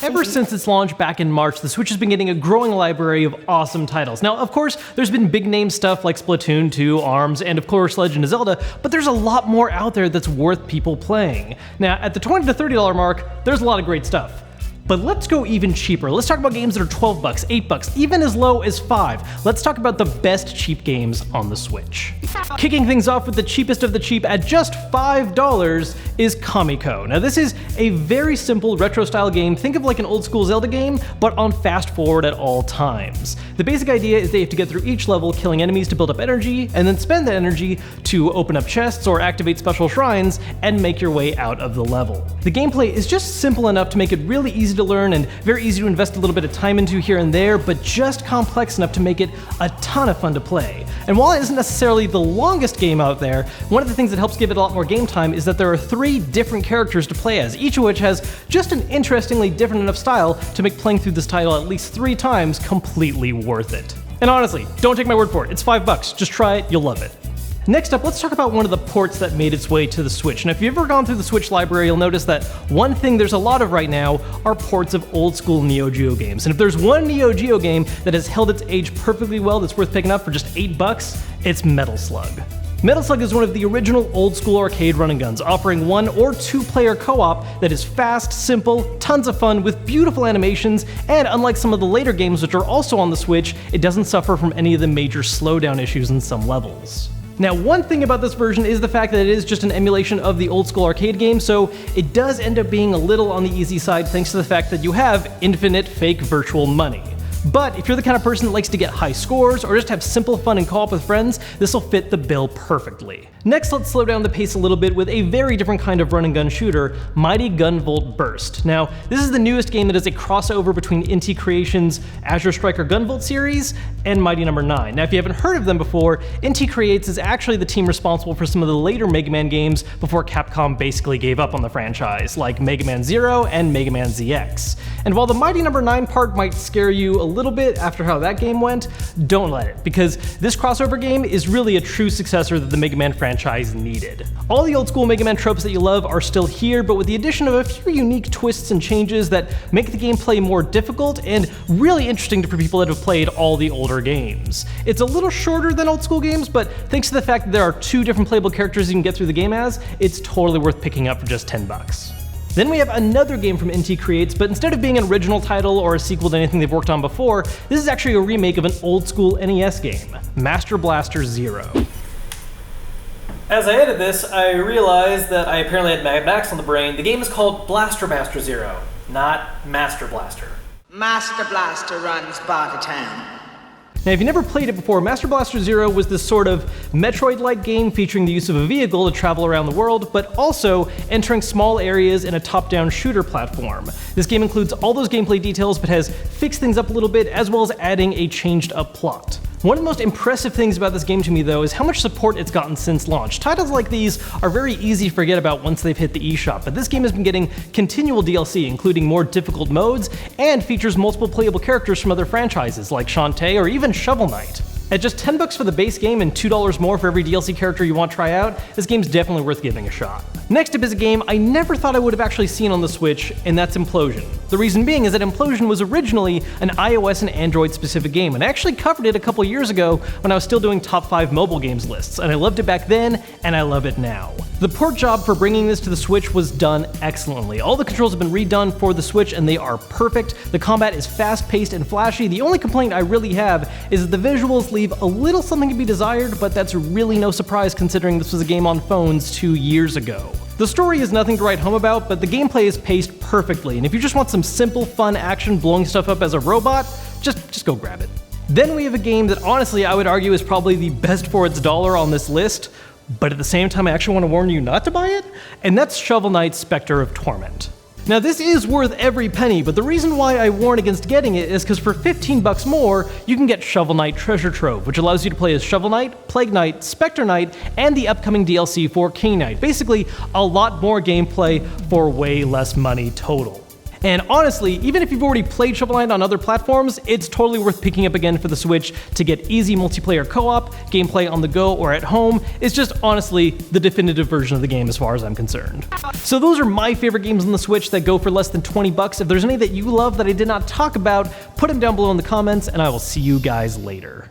Ever since its launch back in March, the Switch has been getting a growing library of awesome titles. Now, of course, there's been big name stuff like Splatoon 2, ARMS, and of course Legend of Zelda, but there's a lot more out there that's worth people playing. Now, at the $20 to $30 mark, there's a lot of great stuff. But let's go even cheaper. Let's talk about games that are $12, $8, even as low as $5. Let's talk about the best cheap games on the Switch. Kicking things off with the cheapest of the cheap at just $5 is Kamiko. Now this is a very simple retro style game. Think of like an old school Zelda game, but on fast forward at all times. The basic idea is that you have to get through each level killing enemies to build up energy, and then spend that energy to open up chests or activate special shrines and make your way out of the level. The gameplay is just simple enough to make it really easy to learn and very easy to invest a little bit of time into here and there, but just complex enough to make it a ton of fun to play. And while it isn't necessarily the longest game out there, one of the things that helps give it a lot more game time is that there are 3 different characters to play as, each of which has just an interestingly different enough style to make playing through this title at least 3 times completely worth it. And honestly, don't take my word for it, it's $5. Just try it, you'll love it. Next up, let's talk about one of the ports that made its way to the Switch. Now, if you've ever gone through the Switch library, you'll notice that one thing there's a lot of right now are ports of old school Neo Geo games. And if there's one Neo Geo game that has held its age perfectly well that's worth picking up for just $8, it's Metal Slug. Metal Slug is one of the original old school arcade run and guns, offering 1 or 2 player co-op that is fast, simple, tons of fun with beautiful animations, and unlike some of the later games which are also on the Switch, it doesn't suffer from any of the major slowdown issues in some levels. Now, one thing about this version is the fact that it is just an emulation of the old school arcade game, so it does end up being a little on the easy side thanks to the fact that you have infinite fake virtual money. But if you're the kind of person that likes to get high scores or just have simple fun and co-op with friends, this will fit the bill perfectly. Next, let's slow down the pace a little bit with a very different kind of run and gun shooter, Mighty Gunvolt Burst. Now, this is the newest game that is a crossover between Inti Creations' Azure Striker Gunvolt series and Mighty No. 9. Now, if you haven't heard of them before, Inti Creates is actually the team responsible for some of the later Mega Man games before Capcom basically gave up on the franchise, like Mega Man Zero and Mega Man ZX. And while the Mighty No. 9 part might scare you a little bit after how that game went, don't let it, because this crossover game is really a true successor that the Mega Man franchise needed. All the old school Mega Man tropes that you love are still here, but with the addition of a few unique twists and changes that make the gameplay more difficult and really interesting for people that have played all the older games. It's a little shorter than old school games, but thanks to the fact that there are 2 different playable characters you can get through the game as, it's totally worth picking up for just $10. Then we have another game from Inti Creates, but instead of being an original title or a sequel to anything they've worked on before, this is actually a remake of an old school NES game, Master Blaster Zero. As I edited this, I realized that I apparently had Mad Max on the brain. The game is called Blaster Master Zero, not Master Blaster. Master Blaster runs Bartertown. Now, if you never played it before, Master Blaster Zero was this sort of Metroid-like game featuring the use of a vehicle to travel around the world, but also entering small areas in a top-down shooter platform. This game includes all those gameplay details, but has fixed things up a little bit, as well as adding a changed-up plot. One of the most impressive things about this game to me, though, is how much support it's gotten since launch. Titles like these are very easy to forget about once they've hit the eShop, but this game has been getting continual DLC, including more difficult modes, and features multiple playable characters from other franchises, like Shantae or even Shovel Knight. At just $10 for the base game and $2 more for every DLC character you want to try out, this game's definitely worth giving a shot. Next up is a game I never thought I would have actually seen on the Switch, and that's Implosion. The reason being is that Implosion was originally an iOS and Android specific game, and I actually covered it a couple years ago when I was still doing top 5 mobile games lists, and I loved it back then, and I love it now. The port job for bringing this to the Switch was done excellently. All the controls have been redone for the Switch, and they are perfect. The combat is fast-paced and flashy. The only complaint I really have is that the visuals leave a little something to be desired, but that's really no surprise considering this was a game on phones 2 years ago. The story is nothing to write home about, but the gameplay is paced perfectly, and if you just want some simple, fun action blowing stuff up as a robot, just go grab it. Then we have a game that honestly I would argue is probably the best for its dollar on this list, but at the same time I actually want to warn you not to buy it, and that's Shovel Knight Spectre of Torment. Now this is worth every penny, but the reason why I warn against getting it is because for $15 more, you can get Shovel Knight Treasure Trove, which allows you to play as Shovel Knight, Plague Knight, Spectre Knight, and the upcoming DLC for King Knight. Basically, a lot more gameplay for way less money total. And honestly, even if you've already played Shovel Knight on other platforms, it's totally worth picking up again for the Switch to get easy multiplayer co-op, gameplay on the go or at home. It's just honestly the definitive version of the game as far as I'm concerned. So those are my favorite games on the Switch that go for less than 20 bucks. If there's any that you love that I did not talk about, put them down below in the comments, and I will see you guys later.